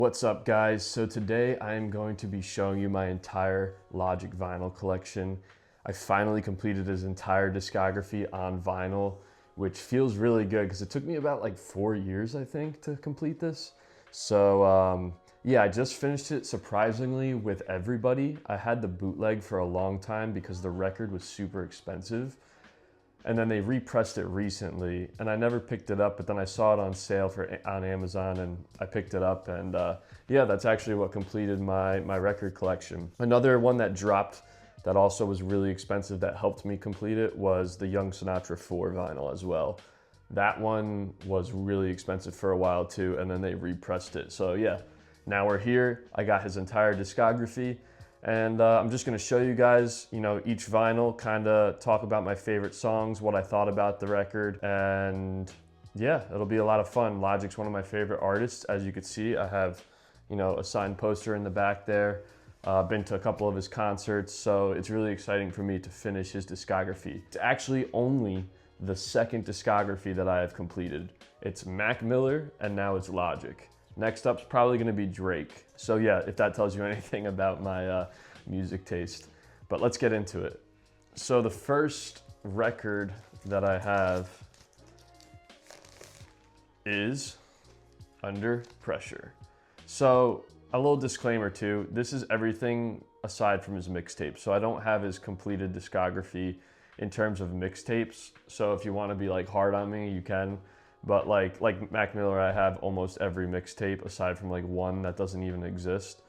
What's up, guys? So today I am going to be showing you my entire Logic vinyl collection. I finally completed his entire discography on vinyl, which feels really good because it took me about like 4 years, I think, to complete this. So yeah, I just finished it surprisingly with Everybody. I had the bootleg for a long time because the record was super expensive. And then they repressed it recently, and I never picked it up, but then I saw it on sale on Amazon, and I picked it up, and yeah, that's actually what completed my record collection. Another one that dropped that also was really expensive that helped me complete it was the Young Sinatra IV vinyl as well. That one was really expensive for a while too, and then they repressed it. So yeah, now we're here. I got his entire discography. And I'm just gonna show you guys, each vinyl, kind of talk about my favorite songs, what I thought about the record, and yeah, it'll be a lot of fun. Logic's one of my favorite artists. As you can see, I have, a signed poster in the back there. Been to a couple of his concerts, so it's really exciting for me to finish his discography. It's actually only the second discography that I have completed. It's Mac Miller, and now it's Logic. Next up's probably gonna be Drake. So yeah, if that tells you anything about my music taste. But let's get into it. So the first record that I have is Under Pressure. So a little disclaimer too, this is everything aside from his mixtapes. So I don't have his completed discography in terms of mixtapes. So if you wanna be like hard on me, you can. But like Mac Miller, I have almost every mixtape aside from like one that doesn't even exist.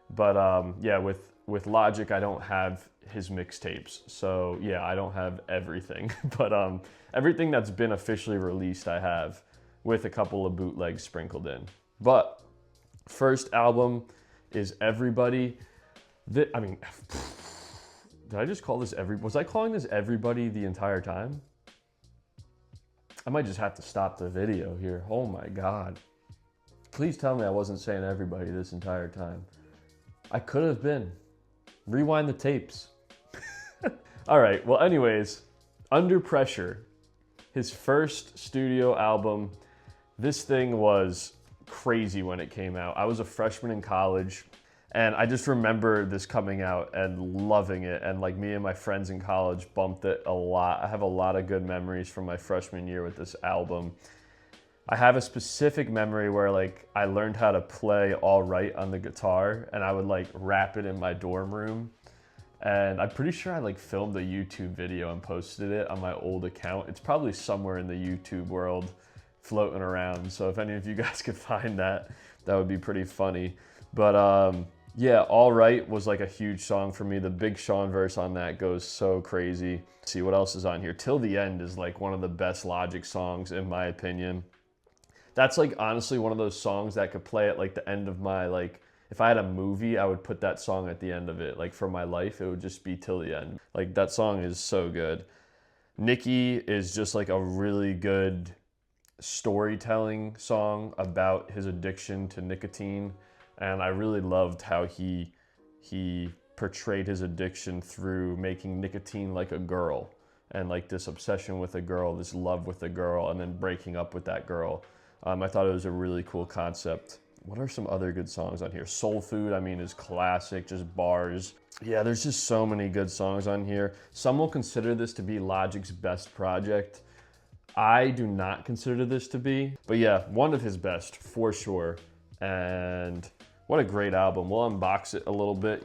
But yeah, with Logic, I don't have his mixtapes. So yeah, I don't have everything. But everything that's been officially released, I have, with a couple of bootlegs sprinkled in. But first album is Everybody. Did I just call this was I calling this Everybody the entire time? I might just have to stop the video here. Oh my God. Please tell me I wasn't saying Everybody this entire time. I could have been. Rewind the tapes. All right, well anyways, Under Pressure, his first studio album. This thing was crazy when it came out. I was a freshman in college, and I just remember this coming out and loving it. And like me and my friends in college bumped it a lot. I have a lot of good memories from my freshman year with this album. I have a specific memory where like I learned how to play All Right on the guitar, and I would like rap it in my dorm room. And I'm pretty sure I like filmed a YouTube video and posted it on my old account. It's probably somewhere in the YouTube world floating around. So if any of you guys could find that, that would be pretty funny. But yeah, All Right was like a huge song for me. The Big Sean verse on that goes so crazy. Let's see what else is on here. Till the End is like one of the best Logic songs in my opinion. That's like honestly one of those songs that could play at like the end of my, like if I had a movie, I would put that song at the end of it. Like for my life, it would just be Till the End. Like that song is so good. Nikki is just like a really good storytelling song about his addiction to nicotine. And I really loved how he portrayed his addiction through making nicotine like a girl, and like this obsession with a girl, this love with a girl, and then breaking up with that girl. I thought it was a really cool concept. What are some other good songs on here? Soul Food, I mean, is classic, just bars. Yeah, there's just so many good songs on here. Some will consider this to be Logic's best project. I do not consider this to be, but yeah, one of his best for sure. And what a great album. We'll unbox it a little bit,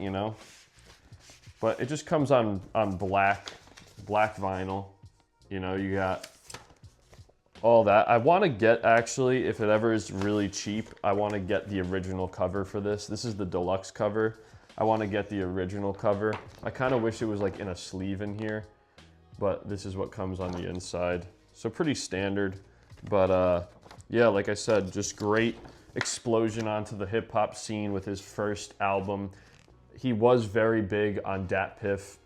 but it just comes on black vinyl. You got all that. I want to get, actually, if it ever is really cheap, I want to get the original cover for this. This is the deluxe cover. I want to get the original cover. I kind of wish it was like in a sleeve in here, but this is what comes on the inside. So pretty standard, but yeah, like I said, just great explosion onto the hip hop scene with his first album. He was very big on Dat Piff.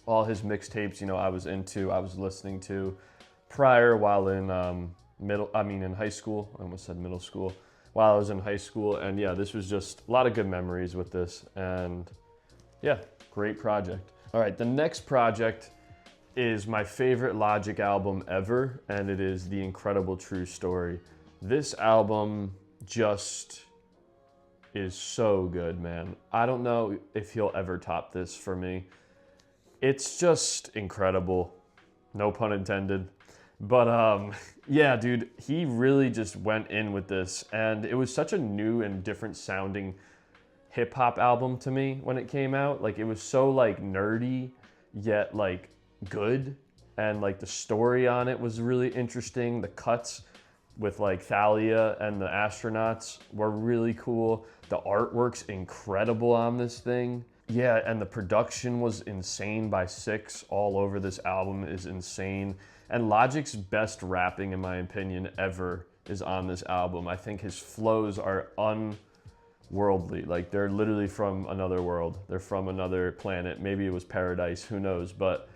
All his mixtapes, I was listening to prior while in in high school. I almost said middle school. While I was in high school, and yeah, this was just a lot of good memories with this, and yeah, great project. All right, the next project is my favorite Logic album ever, and it is The Incredible True Story. This album just is so good, man. I don't know if he'll ever top this for me. It's just incredible. No pun intended. But yeah, dude, he really just went in with this, and it was such a new and different sounding hip hop album to me when it came out. Like, it was so like nerdy, yet like good, and like the story on it was really interesting. The cuts with like Thalia and the astronauts were really cool. The artwork's incredible on this thing. Yeah, and the production was insane by 6 all over this album is insane. And Logic's best rapping, in my opinion, ever is on this album. I think his flows are unworldly. Like, they're literally from another world. They're from another planet. Maybe it was paradise, who knows? But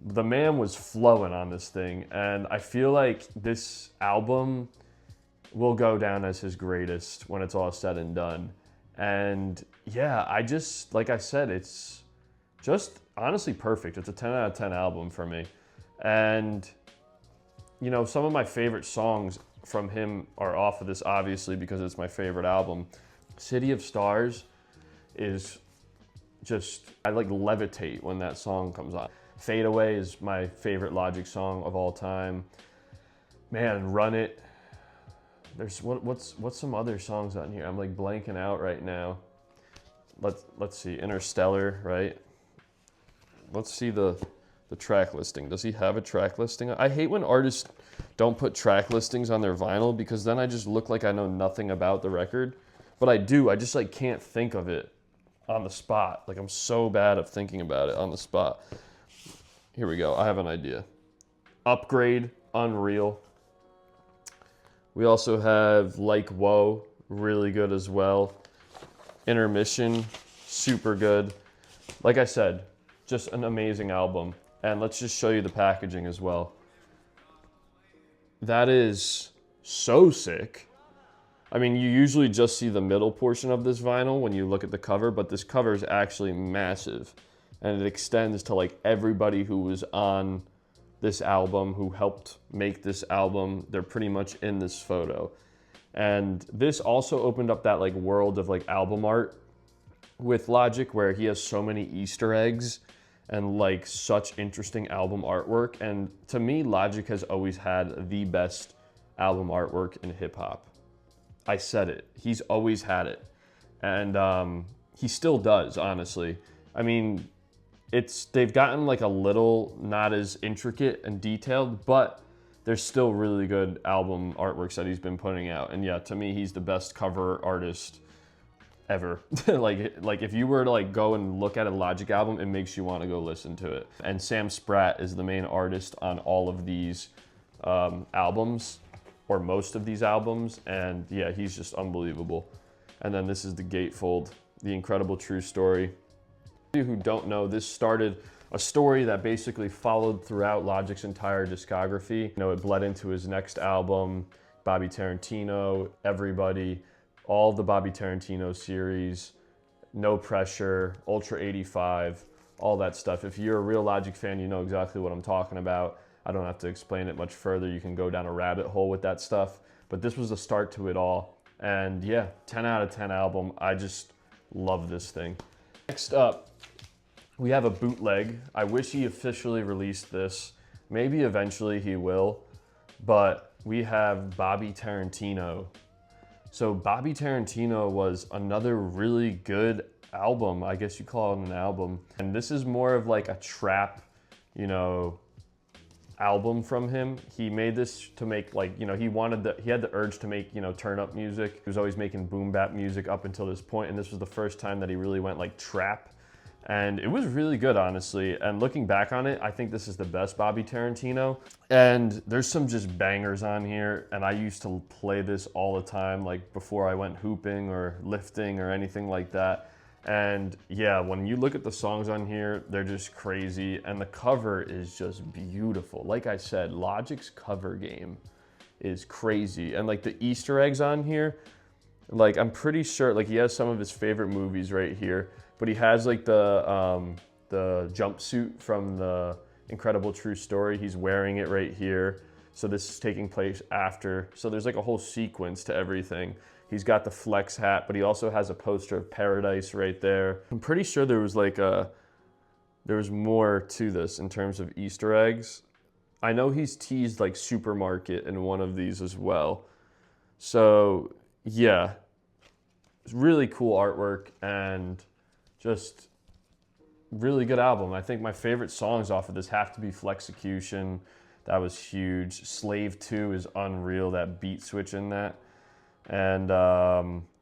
the man was flowing on this thing. And I feel like this album will go down as his greatest when it's all said and done. And yeah, I just, like I said, it's just honestly perfect. It's a 10 out of 10 album for me. And, you know, some of my favorite songs from him are off of this, obviously, because it's my favorite album. City of Stars is just, I like levitate when that song comes on. Fade Away is my favorite Logic song of all time. Man, Run It. There's, what's some other songs on here? I'm like blanking out right now. Let's see, Interstellar, right? Let's see the track listing. Does he have a track listing? I hate when artists don't put track listings on their vinyl, because then I just look like I know nothing about the record. But I do, I just like can't think of it on the spot. Like, I'm so bad at thinking about it on the spot. Here we go, I have an idea. Upgrade, Unreal. We also have Like Whoa, really good as well. Intermission, super good. Like I said, just an amazing album. And let's just show you the packaging as well. That is so sick. I mean, you usually just see the middle portion of this vinyl when you look at the cover, but this cover is actually massive. And it extends to like everybody who was on this album, who helped make this album. They're pretty much in this photo. And this also opened up that like world of like album art with Logic, where he has so many Easter eggs and like such interesting album artwork. And to me, Logic has always had the best album artwork in hip hop. I said it, he's always had it. And he still does, honestly. I mean, they've gotten like a little not as intricate and detailed, but there's still really good album artworks that he's been putting out. And yeah, to me, he's the best cover artist ever. like if you were to like go and look at a Logic album, it makes you want to go listen to it. And Sam Spratt is the main artist on all of these albums, or most of these albums. And yeah, he's just unbelievable. And then this is the gatefold, The Incredible True Story. Who don't know, this started a story that basically followed throughout Logic's entire discography. You know, it bled into his next album, Bobby Tarantino, Everybody, all the Bobby Tarantino series, No Pressure, Ultra 85, all that stuff. If you're a real Logic fan, you know exactly what I'm talking about. I don't have to explain it much further. You can go down a rabbit hole with that stuff. But this was the start to it all. And yeah, 10 out of 10 album. I just love this thing. Next up, we have a bootleg. I wish he officially released this. Maybe eventually he will. But we have Bobby Tarantino. So Bobby Tarantino was another really good album. I guess you call it an album. And this is more of like a trap, you know, album from him. He made this to make like, you know, he had the urge to make, you know, turn up music. He was always making boom bap music up until this point, and this was the first time that he really went like trap. And it was really good, honestly. And looking back on it, I think this is the best Bobby Tarantino. And there's some just bangers on here. And I used to play this all the time, like before I went hooping or lifting or anything like that. And yeah, when you look at the songs on here, they're just crazy. And the cover is just beautiful. Like I said, Logic's cover game is crazy. And like the Easter eggs on here, like I'm pretty sure, like he has some of his favorite movies right here. But he has like the jumpsuit from the Incredible True Story. He's wearing it right here. So this is taking place after. So there's like a whole sequence to everything. He's got the flex hat, but he also has a poster of Paradise right there. I'm pretty sure there was like there was more to this in terms of Easter eggs. I know he's teased like Supermarket in one of these as well. So yeah, it's really cool artwork and just really good album. I think my favorite songs off of this have to be Flexecution. That was huge. Slave 2 is unreal, that beat switch in that. And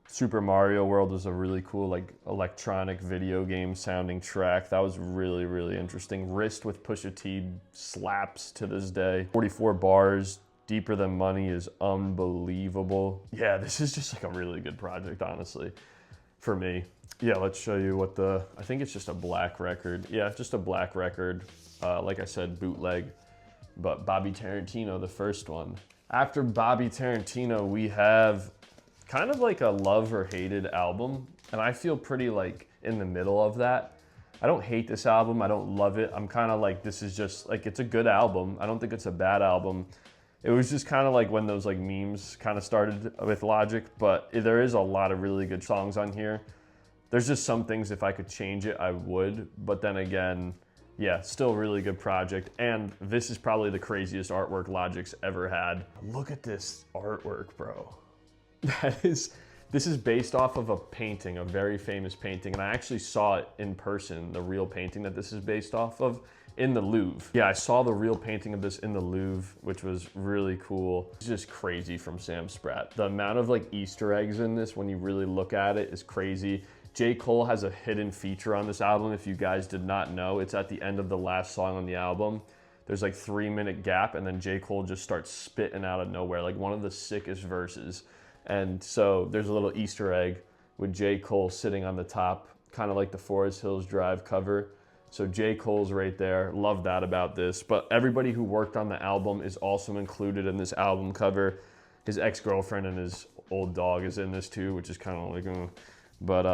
Super Mario World was a really cool like electronic video game sounding track. That was really, really interesting. Wrist with Pusha T slaps to this day. 44 bars, Deeper Than Money is unbelievable. Yeah, this is just like a really good project, honestly, for me. Yeah, let's show you what I think it's just a black record. Yeah, just a black record. Like I said, bootleg, but Bobby Tarantino, the first one. After Bobby Tarantino, we have kind of like a love or hated album, and I feel pretty like in the middle of that. I don't hate this album, I don't love it. I'm kind of like, this is just like, it's a good album. I don't think it's a bad album. It was just kind of like when those like memes kind of started with Logic, but there is a lot of really good songs on here. There's just some things, if I could change it, I would. But then again, yeah, still a really good project. And this is probably the craziest artwork Logic's ever had. Look at this artwork, bro. This is based off of a painting, a very famous painting. And I actually saw it in person, the real painting that this is based off of, in the Louvre. Yeah, I saw the real painting of this in the Louvre, which was really cool. It's just crazy from Sam Spratt. The amount of like Easter eggs in this, when you really look at it, is crazy. J. Cole has a hidden feature on this album, if you guys did not know. It's at the end of the last song on the album. There's like 3-minute gap, and then J. Cole just starts spitting out of nowhere, like one of the sickest verses. And so there's a little Easter egg with J. Cole sitting on the top, kind of like the Forest Hills Drive cover. So J. Cole's right there. Love that about this. But everybody who worked on the album is also included in this album cover. His ex-girlfriend and his old dog is in this too, which is kind of like, but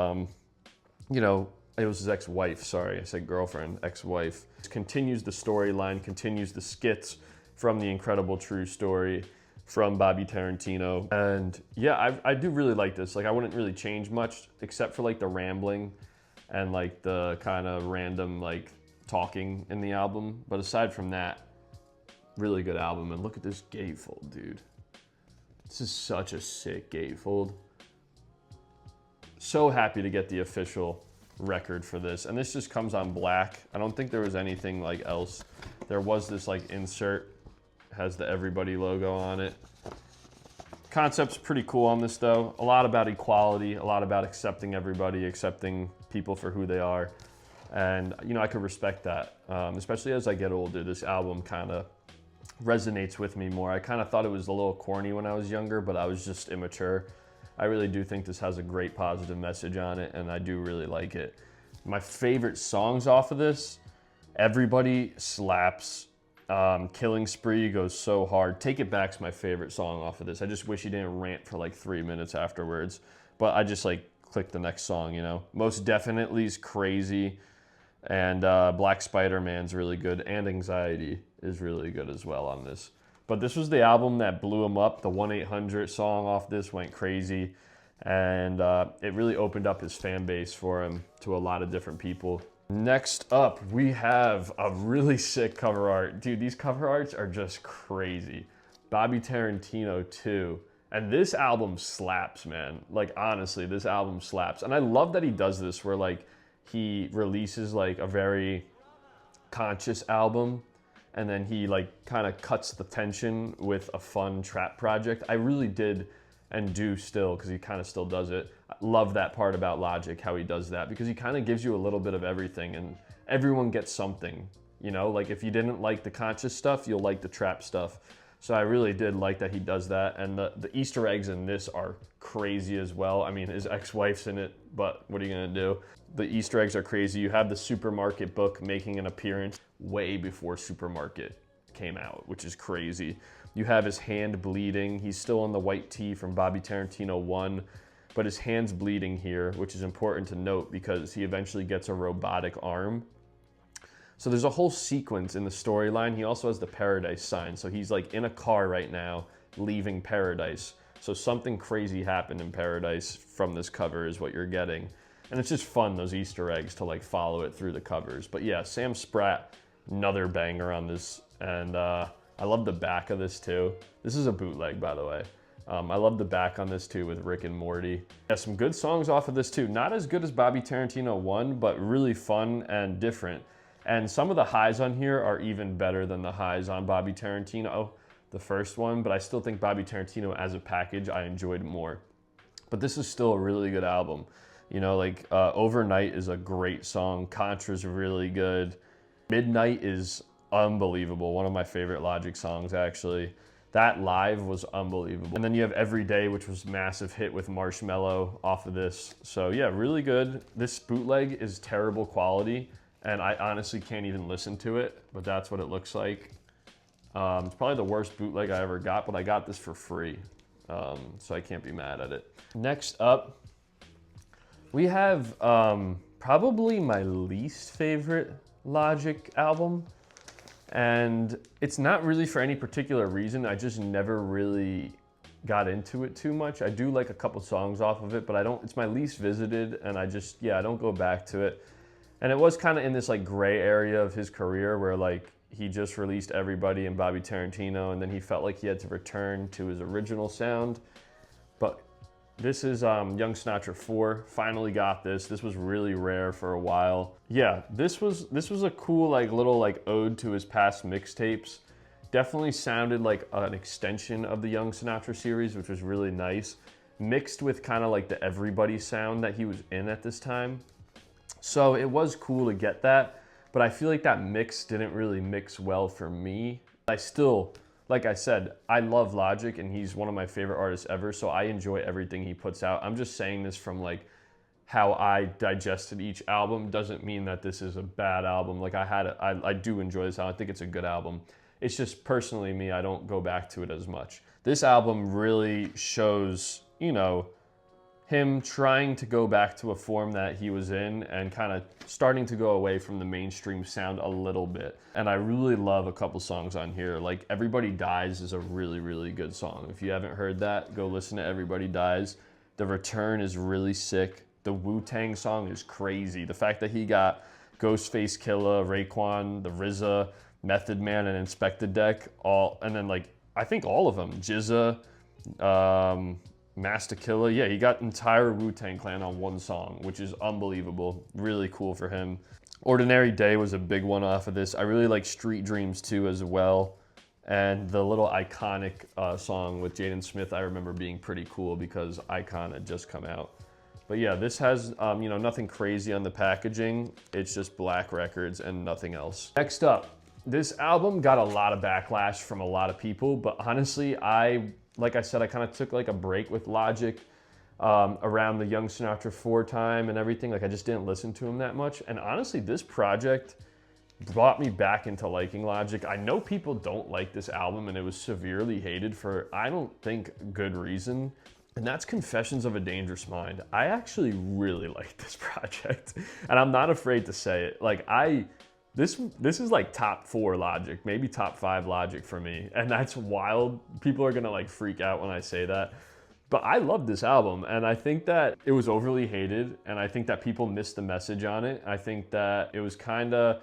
you know, it was his ex-wife, sorry, I said girlfriend, ex-wife. Continues the storyline, continues the skits from The Incredible True Story from Bobby Tarantino. And yeah, I do really like this. Like, I wouldn't really change much except for like the rambling and like the kind of random like talking in the album. But aside from that, really good album. And look at this gatefold, dude. This is such a sick gatefold. So happy to get the official record for this. And this just comes on black. I don't think there was anything like else. There was this like insert, has the Everybody logo on it. Concept's pretty cool on this though. A lot about equality, a lot about accepting everybody, accepting people for who they are. And you know, I could respect that. Especially as I get older, this album kind of resonates with me more. I kind of thought it was a little corny when I was younger, but I was just immature. I really do think this has a great positive message on it, and I do really like it. My favorite songs off of this, Everybody slaps. Killing Spree goes so hard. Take It Back's my favorite song off of this. I just wish he didn't rant for like 3 minutes afterwards, but I just like click the next song, you know. Most Definitely is crazy, and Black Spider-Man's really good, and Anxiety is really good as well on this. But this was the album that blew him up. The 1-800 song off this went crazy, and it really opened up his fan base for him to a lot of different people. Next up, we have a really sick cover art. Dude, these cover arts are just crazy. Bobby Tarantino II. And this album slaps, man. Like, honestly, this album slaps. And I love that he does this where, like, he releases, like, a very conscious album, and then he like kind of cuts the tension with a fun trap project. I really did, and do still, because he kind of still does it. I love that part about Logic, how he does that, because he kind of gives you a little bit of everything, and everyone gets something, you know? Like, if you didn't like the conscious stuff, you'll like the trap stuff. So I really did like that he does that, and the Easter eggs in this are crazy as well. I mean, his ex-wife's in it, but what are you gonna do? The Easter eggs are crazy. You have the Supermarket book making an appearance way before Supermarket came out, which is crazy. You have his hand bleeding. He's still on the white tee from Bobby Tarantino I, but his hand's bleeding here, which is important to note because he eventually gets a robotic arm. So there's a whole sequence in the storyline. He also has the Paradise sign. So he's like in a car right now, leaving Paradise. So something crazy happened in paradise from this cover is what you're getting. And it's just fun, those Easter eggs, to like follow it through the covers. But yeah, Sam Spratt, another banger on this. And I love the back of this too. This is a bootleg, by the way. I love the back on this too with Rick and Morty. Yeah, some good songs off of this too. Not as good as Bobby Tarantino 1, but really fun and different. And some of the highs on here are even better than the highs on Bobby Tarantino, the first one, but I still think Bobby Tarantino as a package, I enjoyed more. But this is still a really good album. You know, like Overnight is a great song. Contra's really good. Midnight is unbelievable. One of my favorite Logic songs, actually. That live was unbelievable. And then you have Every Day, which was a massive hit with Marshmello off of this. So yeah, really good. This bootleg is terrible quality, and I honestly can't even listen to it, but that's what it looks like. It's probably the worst bootleg I ever got, but I got this for free, so I can't be mad at it. Next up, we have probably my least favorite Logic album, and it's not really for any particular reason. I just never really got into it too much. I do like a couple songs off of it, but it's my least visited, and I don't go back to it. And it was kind of in this like gray area of his career where like he just released Everybody and Bobby Tarantino, and then he felt like he had to return to his original sound. But this is Young Sinatra IV. Finally got this. This was really rare for a while. Yeah, this was a cool like little like ode to his past mixtapes. Definitely sounded like an extension of the Young Sinatra series, which was really nice, mixed with kind of like the Everybody sound that he was in at this time. So it was cool to get that, but I feel like that mix didn't really mix well for me. I still, like I said, I love Logic and he's one of my favorite artists ever, so I enjoy everything he puts out. I'm just saying this from like how I digested each album. Doesn't mean that this is a bad album. Like I do enjoy this album. I think it's a good album. It's just personally me, I don't go back to it as much. This album really shows, you know, him trying to go back to a form that he was in and kind of starting to go away from the mainstream sound a little bit. And I really love a couple songs on here. Like Everybody Dies is a really, really good song. If you haven't heard that, go listen to Everybody Dies. The Return is really sick. The Wu-Tang song is crazy. The fact that he got Ghostface Killah, Raekwon, the RZA, Method Man, and Inspector Deck, and then like, I think all of them, GZA, Master Killer. Yeah, he got entire Wu-Tang Clan on one song, which is unbelievable. Really cool for him. Ordinary Day was a big one off of this. I really like Street Dreams too as well. And the little iconic song with Jaden Smith, I remember being pretty cool because Icon had just come out. But yeah, this has you know, nothing crazy on the packaging. It's just black records and nothing else. Next up, this album got a lot of backlash from a lot of people, but honestly, like I said, I kind of took like a break with Logic around the Young Sinatra IV time and everything. Like I just didn't listen to him that much. And honestly, this project brought me back into liking Logic. I know people don't like this album and it was severely hated for, I don't think, good reason. And that's Confessions of a Dangerous Mind. I actually really like this project and I'm not afraid to say it. Like this is like top 4 Logic, maybe top 5 Logic for me. And that's wild. People are gonna like freak out when I say that. But I love this album and I think that it was overly hated and I think that people missed the message on it. I think that it was kinda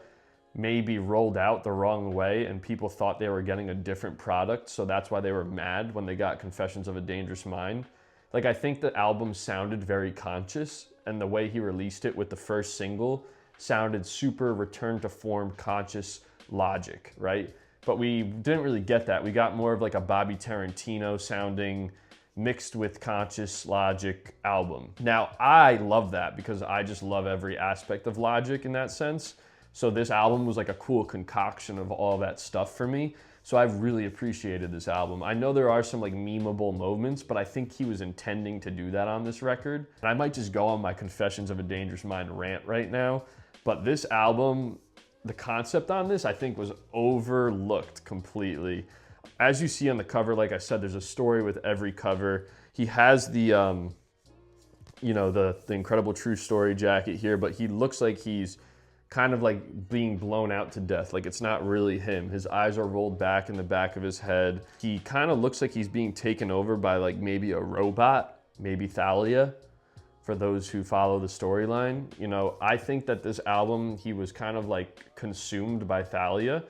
maybe rolled out the wrong way and people thought they were getting a different product. So that's why they were mad when they got Confessions of a Dangerous Mind. Like I think the album sounded very conscious and the way he released it with the first single sounded super return to form conscious Logic, right? But we didn't really get that. We got more of like a Bobby Tarantino sounding mixed with conscious Logic album. Now, I love that because I just love every aspect of Logic in that sense. So this album was like a cool concoction of all that stuff for me. So I've really appreciated this album. I know there are some like memeable moments, but I think he was intending to do that on this record. And I might just go on my Confessions of a Dangerous Mind rant right now. But this album, the concept on this, I think was overlooked completely. As you see on the cover, like I said, there's a story with every cover. He has the, you know, the Incredible True Story jacket here, but he looks like he's kind of like being blown out to death. Like it's not really him. His eyes are rolled back in the back of his head. He kind of looks like he's being taken over by like maybe a robot, maybe Thalia, for those who follow the storyline. You know, I think that this album, he was kind of like consumed by Thalia,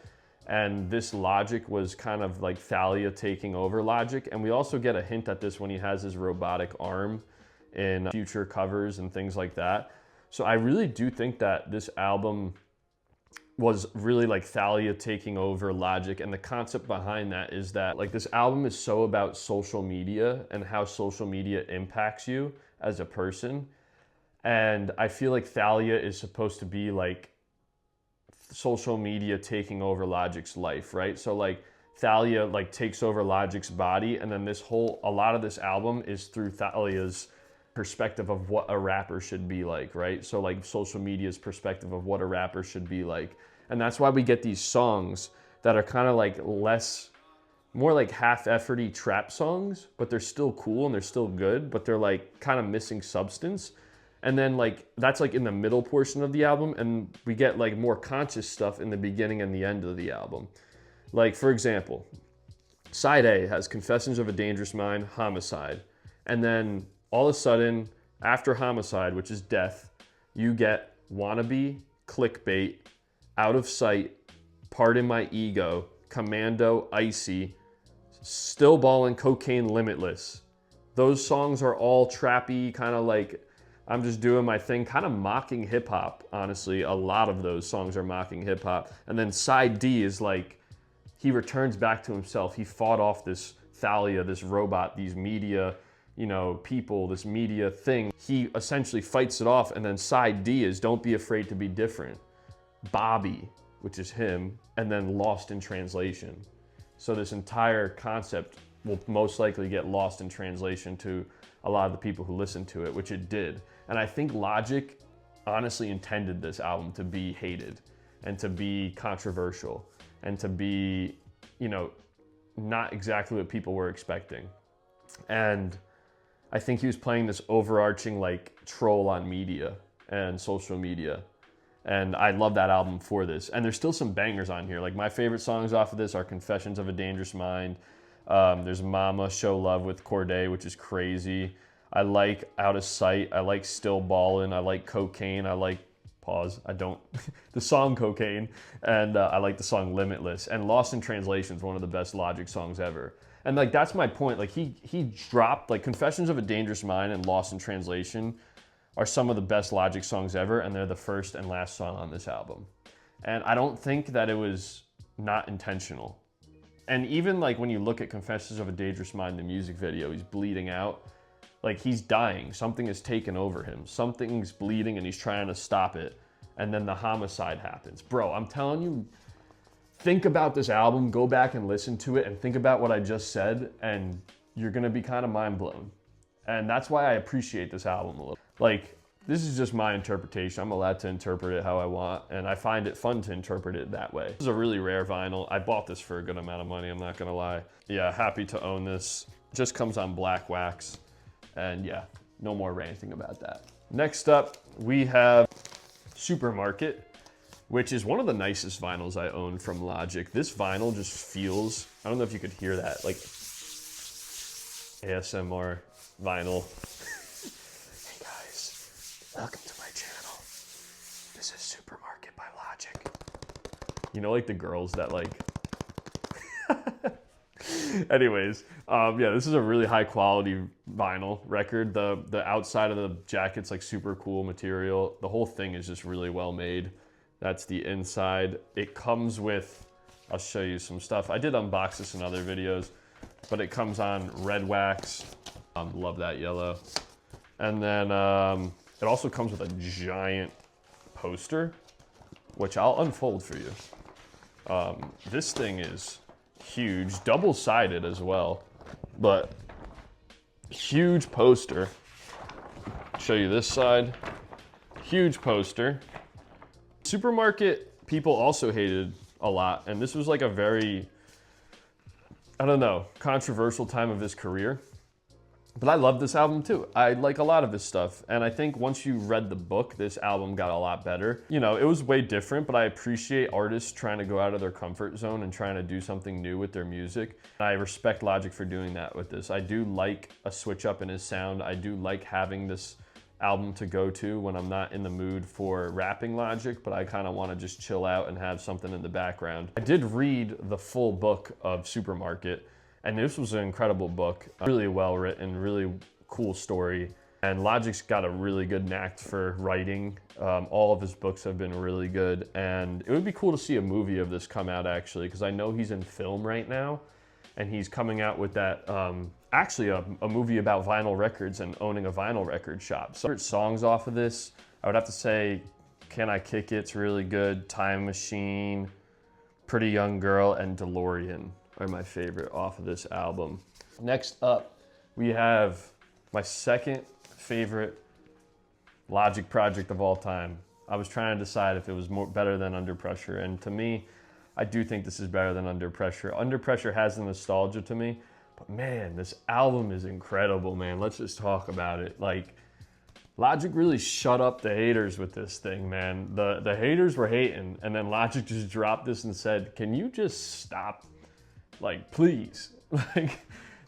and this Logic was kind of like Thalia taking over Logic. And we also get a hint at this when he has his robotic arm in future covers and things like that. So I really do think that this album was really like Thalia taking over Logic, and the concept behind that is that like this album is so about social media and how social media impacts you as a person. And I feel like Thalia is supposed to be like social media taking over Logic's life, right? So like Thalia like takes over Logic's body, and then a lot of this album is through Thalia's perspective of what a rapper should be like, right? So like social media's perspective of what a rapper should be like. And that's why we get these songs that are kind of like more like half-efforty trap songs, but they're still cool and they're still good, but they're like kind of missing substance. And then like, that's like in the middle portion of the album, and we get like more conscious stuff in the beginning and the end of the album. Like for example, side A has Confessions of a Dangerous Mind, Homicide. And then all of a sudden, after Homicide, which is death, you get Wannabe, Clickbait, Out of Sight, Pardon My Ego, Commando, Icy, Still Ballin', Cocaine, Limitless. Those songs are all trappy, kind of like, I'm just doing my thing, kind of mocking hip hop, honestly. A lot of those songs are mocking hip hop. And then side D is like, he returns back to himself. He fought off this Thalia, this robot, these media, you know, people, this media thing. He essentially fights it off. And then side D is Don't Be Afraid to Be Different, Bobby, which is him, and then Lost in Translation. So this entire concept will most likely get lost in translation to a lot of the people who listen to it, which it did. And I think Logic honestly intended this album to be hated and to be controversial and to be, you know, not exactly what people were expecting. And I think he was playing this overarching like troll on media and social media. And I love that album for this. And there's still some bangers on here. Like my favorite songs off of this are Confessions of a Dangerous Mind. There's Mama, Show Love with Corday, which is crazy. I like Out of Sight. I like Still Ballin'. I like Cocaine. I like, the song Cocaine. And I like the song Limitless. And Lost in Translation is one of the best Logic songs ever. And like, that's my point. Like he dropped like Confessions of a Dangerous Mind and Lost in Translation are some of the best Logic songs ever. And they're the first and last song on this album. And I don't think that it was not intentional. And even like when you look at Confessions of a Dangerous Mind, the music video, he's bleeding out. Like he's dying. Something has taken over him. Something's bleeding and he's trying to stop it. And then the homicide happens. Bro, I'm telling you, think about this album, go back and listen to it and think about what I just said, and you're gonna be kind of mind blown. And that's why I appreciate this album a little. Like, this is just my interpretation. I'm allowed to interpret it how I want, and I find it fun to interpret it that way. This is a really rare vinyl. I bought this for a good amount of money, I'm not gonna lie. Yeah, happy to own this. Just comes on black wax, and yeah, no more ranting about that. Next up, we have Supermarket, which is one of the nicest vinyls I own from Logic. This vinyl just feels, I don't know if you could hear that, like ASMR vinyl. Hey guys, welcome to my channel. This is Supermarket by Logic. You know, like the girls that like, anyways, yeah, this is a really high quality vinyl record. The outside of the jacket's like super cool material. The whole thing is just really well made. That's the inside. It comes with, I'll show you some stuff. I did unbox this in other videos, but it comes on red wax. Love that yellow. And then it also comes with a giant poster, which I'll unfold for you. This thing is huge, double-sided as well, but huge poster. Show you this side. Huge poster. Supermarket people also hated a lot, and this was like a very, I don't know, controversial time of his career. But I love this album too. I like a lot of his stuff. And I think once you read the book, this album got a lot better. You know, it was way different, but I appreciate artists trying to go out of their comfort zone and trying to do something new with their music. I respect Logic for doing that with this. I do like a switch up in his sound. I do like having this album to go to when I'm not in the mood for rapping Logic, but I kind of want to just chill out and have something in the background. I did read the full book of Supermarket, and this was an incredible book, really well written, really cool story. And Logic's got a really good knack for writing. All of his books have been really good. And it would be cool to see a movie of this come out actually, because I know he's in film right now. And he's coming out with that, actually a movie about vinyl records and owning a vinyl record shop. So songs off of this, I would have to say, Can I Kick It's really good, Time Machine, Pretty Young Girl, and DeLorean are my favorite off of this album. Next up, we have my second favorite Logic project of all time. I was trying to decide if it was better than Under Pressure, and to me, I do think this is better than Under Pressure. Under Pressure has the nostalgia to me, but man, this album is incredible, man. Let's just talk about it. Like, Logic really shut up the haters with this thing, man. The haters were hating, and then Logic just dropped this and said, can you just stop? Like, please. Like,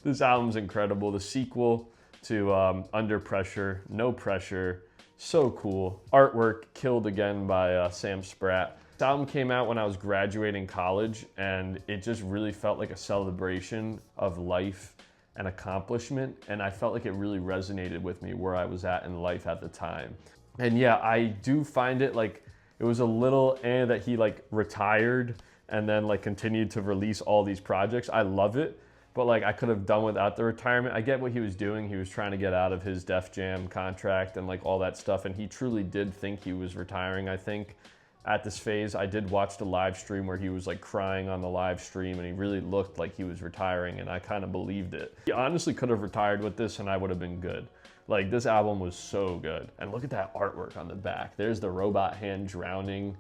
this album's incredible. The sequel to Under Pressure, No Pressure, so cool. Artwork killed again by Sam Spratt. This album came out when I was graduating college, and it just really felt like a celebration of life and accomplishment, and I felt like it really resonated with me where I was at in life at the time. And yeah, I do find it like it was a little that he like retired and then like continued to release all these projects. I love it, but like I could have done without the retirement. I get what he was doing. He was trying to get out of his Def Jam contract and like all that stuff, and he truly did think he was retiring, I think. At this phase, I did watch the live stream where he was like crying on the live stream, and he really looked like he was retiring, and I kind of believed it. He honestly could have retired with this and I would have been good. Like, this album was so good. And look at that artwork on the back. There's the robot hand drowning,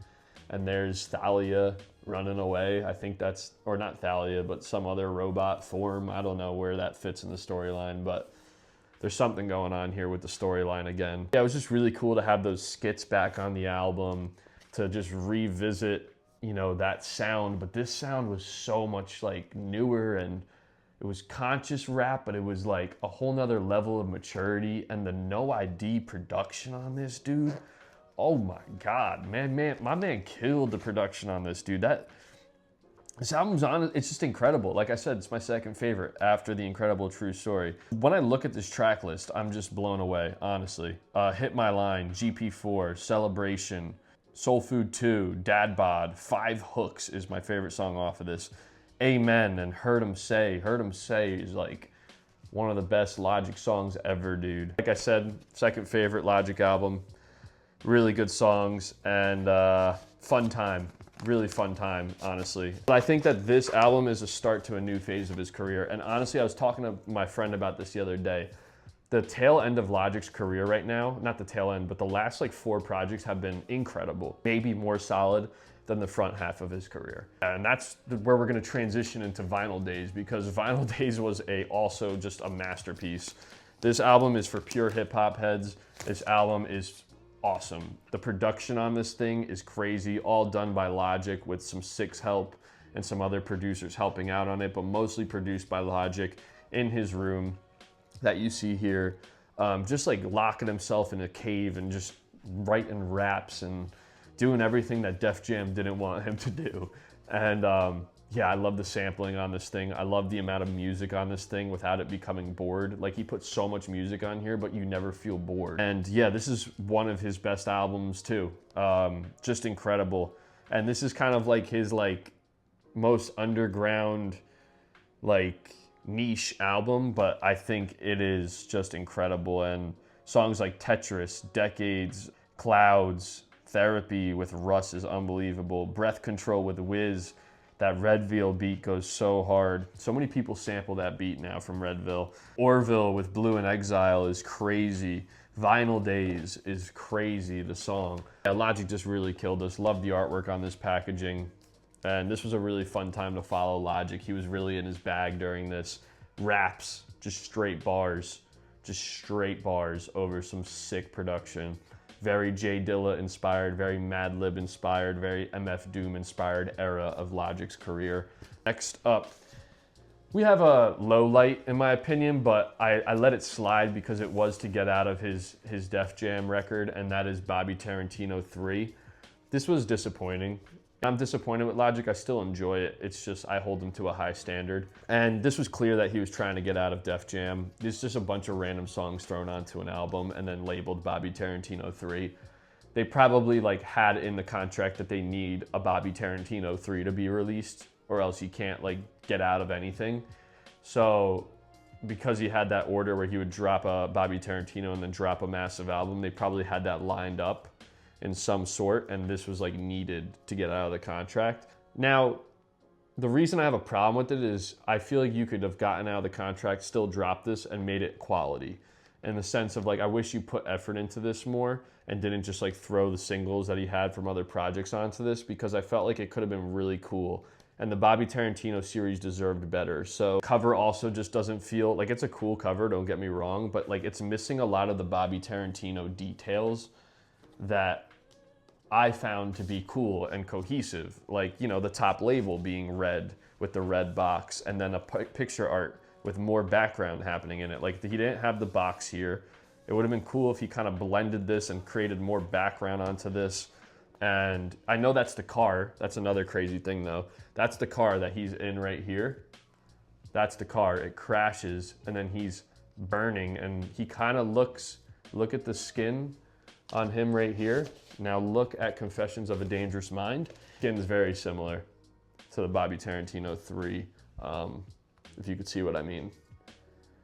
and there's Thalia running away. I think that's, or not Thalia, but some other robot form. I don't know where that fits in the storyline, but there's something going on here with the storyline again. Yeah, it was just really cool to have those skits back on the album, to just revisit, you know, that sound. But this sound was so much like newer, and it was conscious rap, but it was like a whole nother level of maturity. And the No ID production on this, dude, oh my God, man, my man killed the production on this, dude. This album's on, it's just incredible. Like I said, it's my second favorite after The Incredible True Story. When I look at this track list, I'm just blown away, honestly. Hit My Line, GP4, Celebration, Soul Food 2, Dad Bod, Five Hooks is my favorite song off of this. Amen and Heard 'Em Say. Heard 'Em Say is like one of the best Logic songs ever, dude. Like I said, second favorite Logic album. Really good songs and fun time. Really fun time, honestly. But I think that this album is a start to a new phase of his career. And honestly, I was talking to my friend about this the other day. The tail end of Logic's career right now, not the tail end, but the last like 4 projects have been incredible. Maybe more solid than the front half of his career. And that's where we're gonna transition into Vinyl Days, because Vinyl Days was also just a masterpiece. This album is for pure hip hop heads. This album is awesome. The production on this thing is crazy, all done by Logic with some Six help and some other producers helping out on it, but mostly produced by Logic in his room that you see here, just like locking himself in a cave and just writing raps and doing everything that Def Jam didn't want him to do. And yeah, I love the sampling on this thing. I love the amount of music on this thing without it becoming bored. Like, he put so much music on here, but you never feel bored. And yeah, this is one of his best albums too. Just incredible. And this is kind of like his like most underground, like niche album, but I think it is just incredible. And songs like Tetris, Decades, Clouds, Therapy with Russ is unbelievable. Breath Control with Wiz, that Redville beat goes so hard. So many people sample that beat now from Redville. Orville with Blue and Exile is crazy. Vinyl Days is crazy, the song. Yeah, Logic just really killed us. Love the artwork on this packaging. And this was a really fun time to follow Logic. He was really in his bag during this. Raps, just straight bars. just straight bars over some sick production. Very J Dilla inspired, very Madlib inspired, very MF Doom inspired era of Logic's career. Next up, we have a low light in my opinion, but I let it slide because it was to get out of his Def Jam record, and that is Bobby Tarantino III. This was disappointing. I'm disappointed with Logic. I still enjoy it. It's just I hold him to a high standard. And this was clear that he was trying to get out of Def Jam. There's just a bunch of random songs thrown onto an album and then labeled Bobby Tarantino III. They probably like had in the contract that they need a Bobby Tarantino III to be released, or else you can't like get out of anything. So because he had that order where he would drop a Bobby Tarantino and then drop a massive album, they probably had that lined up in some sort, and this was like needed to get out of the contract. Now, the reason I have a problem with it is I feel like you could have gotten out of the contract, still dropped this, and made it quality. In the sense of like, I wish you put effort into this more and didn't just like throw the singles that he had from other projects onto this, because I felt like it could have been really cool. And the Bobby Tarantino series deserved better. So cover also just doesn't feel like it's a cool cover, don't get me wrong, but like it's missing a lot of the Bobby Tarantino details that I found to be cool and cohesive. Like, you know, the top label being red with the red box, and then a picture art with more background happening in it. Like, he didn't have the box here. It would have been cool if he kind of blended this and created more background onto this. And I know that's the car. That's another crazy thing though. That's the car that he's in right here. That's the car. It crashes and then he's burning, and he kind of looks, look at the skin on him right here. Now look at Confessions of a Dangerous Mind. Skin's very similar to the Bobby Tarantino III, if you could see what I mean.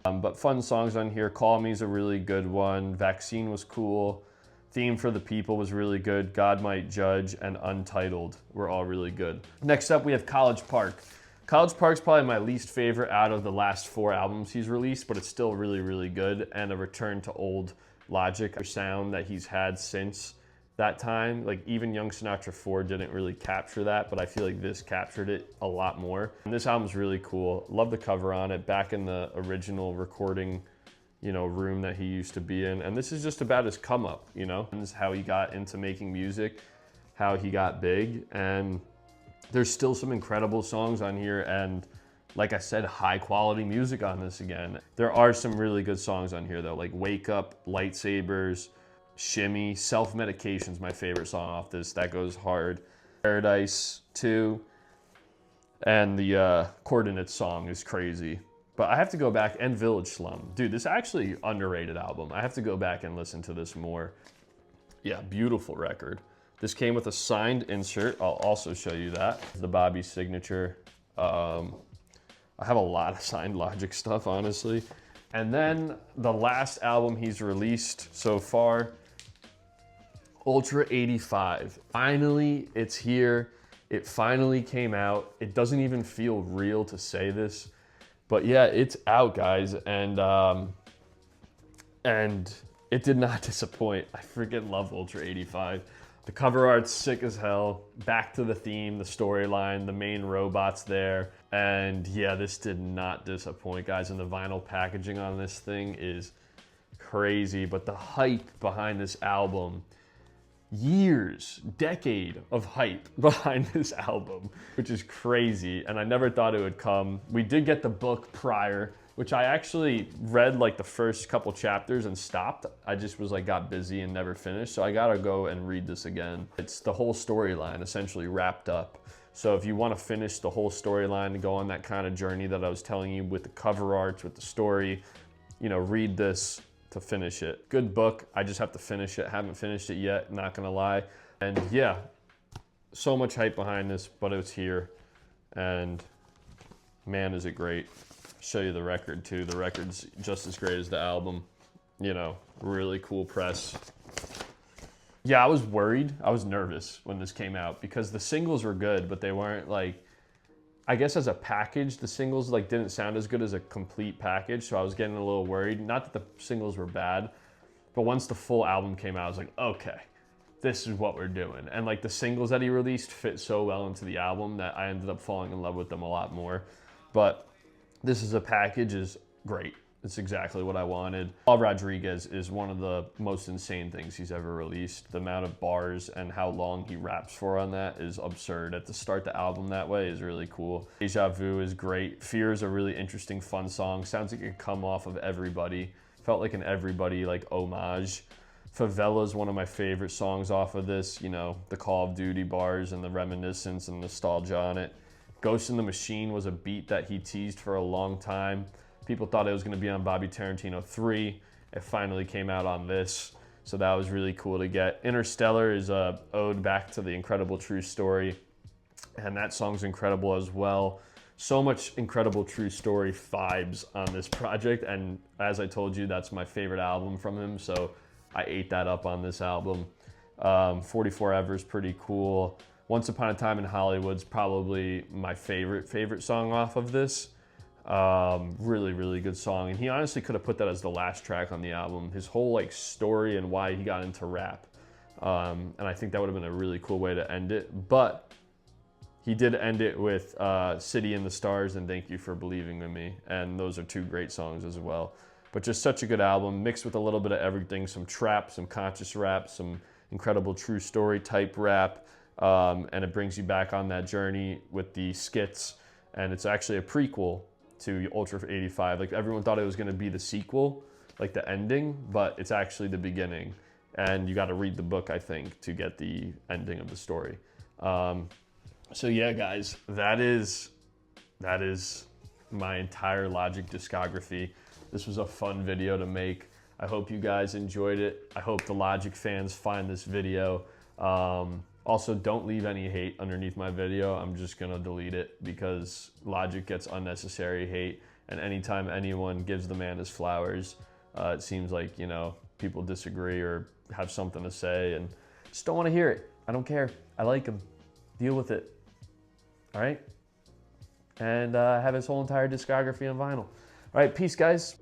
But fun songs on here. Call Me's a really good one. Vaccine was cool. Theme for the People was really good. God Might Judge and Untitled were all really good. Next up, we have College Park. College Park's probably my least favorite out of the last 4 albums he's released, but it's still really, really good, and a return to old Logic sound that he's had since that time. Like even Young Sinatra IV didn't really capture that, but I feel like this captured it a lot more. And this album's really cool. Love the cover on it, back in the original recording, you know, room that he used to be in. And this is just about his come up, you know, and this is how he got into making music, how he got big. And there's still some incredible songs on here, and like I said, high quality music on this again. There are some really good songs on here though, like Wake Up, Lightsabers, Shimmy, Self-Medication's my favorite song off this. That goes hard. Paradise 2, and the Coordinates song is crazy. But I have to go back, and Village Slum. Dude, this is actually underrated album. I have to go back and listen to this more. Yeah, beautiful record. This came with a signed insert. I'll also show you that. The Bobby signature. I have a lot of signed Logic stuff, honestly. And then the last album he's released so far, Ultra 85. Finally, it's here. It finally came out. It doesn't even feel real to say this, but yeah, it's out, guys. And it did not disappoint. I freaking love Ultra 85. The cover art's sick as hell. Back to the theme, the storyline, the main robot's there. And yeah, this did not disappoint, guys. And the vinyl packaging on this thing is crazy. But the hype behind this album, years, decade of hype behind this album, which is crazy. And I never thought it would come. We did get the book prior, which I actually read like the first couple chapters and stopped. I just was like, got busy and never finished. So I gotta go and read this again. It's the whole storyline essentially wrapped up. So if you wanna finish the whole storyline and go on that kind of journey that I was telling you with the cover arts, with the story, you know, read this to finish it. Good book, I just have to finish it. Haven't finished it yet, not gonna lie. And yeah, so much hype behind this, but it's here. And man, is it great. Show you the record too. The record's just as great as the album. You know, really cool press. Yeah, I was worried. I was nervous when this came out because the singles were good, but they weren't like, I guess as a package, the singles like didn't sound as good as a complete package. So I was getting a little worried. Not that the singles were bad, but once the full album came out, I was like, okay, this is what we're doing. And like the singles that he released fit so well into the album that I ended up falling in love with them a lot more. But this is a package is great. It's exactly what I wanted. Paul Rodriguez is one of the most insane things he's ever released. The amount of bars and how long he raps for on that is absurd. To start the album that way is really cool. Deja Vu is great. Fear is a really interesting, fun song. Sounds like it could come off of Everybody. Felt like an Everybody like homage. Favela is one of my favorite songs off of this. You know, the Call of Duty bars and the reminiscence and nostalgia on it. Ghost in the Machine was a beat that he teased for a long time. People thought it was going to be on Bobby Tarantino III. It finally came out on this, so that was really cool to get. Interstellar is a ode back to the incredible true story, and that song's incredible as well. So much incredible true story vibes on this project, and as I told you, that's my favorite album from him, so I ate that up on this album. 44 Ever is pretty cool. Once Upon a Time in Hollywood's probably my favorite song off of this. Really, really good song. And he honestly could have put that as the last track on the album. His whole like story and why he got into rap. And I think that would have been a really cool way to end it. But he did end it with City in the Stars and Thank You for Believing in Me. And those are two great songs as well. But just such a good album, mixed with a little bit of everything. Some trap, some conscious rap, some incredible true story type rap. And it brings you back on that journey with the skits. And it's actually a prequel to Ultra 85. Like everyone thought it was gonna be the sequel, like the ending, but it's actually the beginning. And you gotta read the book, I think, to get the ending of the story. So yeah, guys, that is my entire Logic discography. This was a fun video to make. I hope you guys enjoyed it. I hope the Logic fans find this video. Also, don't leave any hate underneath my video. I'm just gonna delete it because Logic gets unnecessary hate. And anytime anyone gives the man his flowers, it seems like, you know, people disagree or have something to say and just don't wanna hear it. I don't care. I like him. Deal with it. All right? And I have his whole entire discography on vinyl. All right, peace, guys.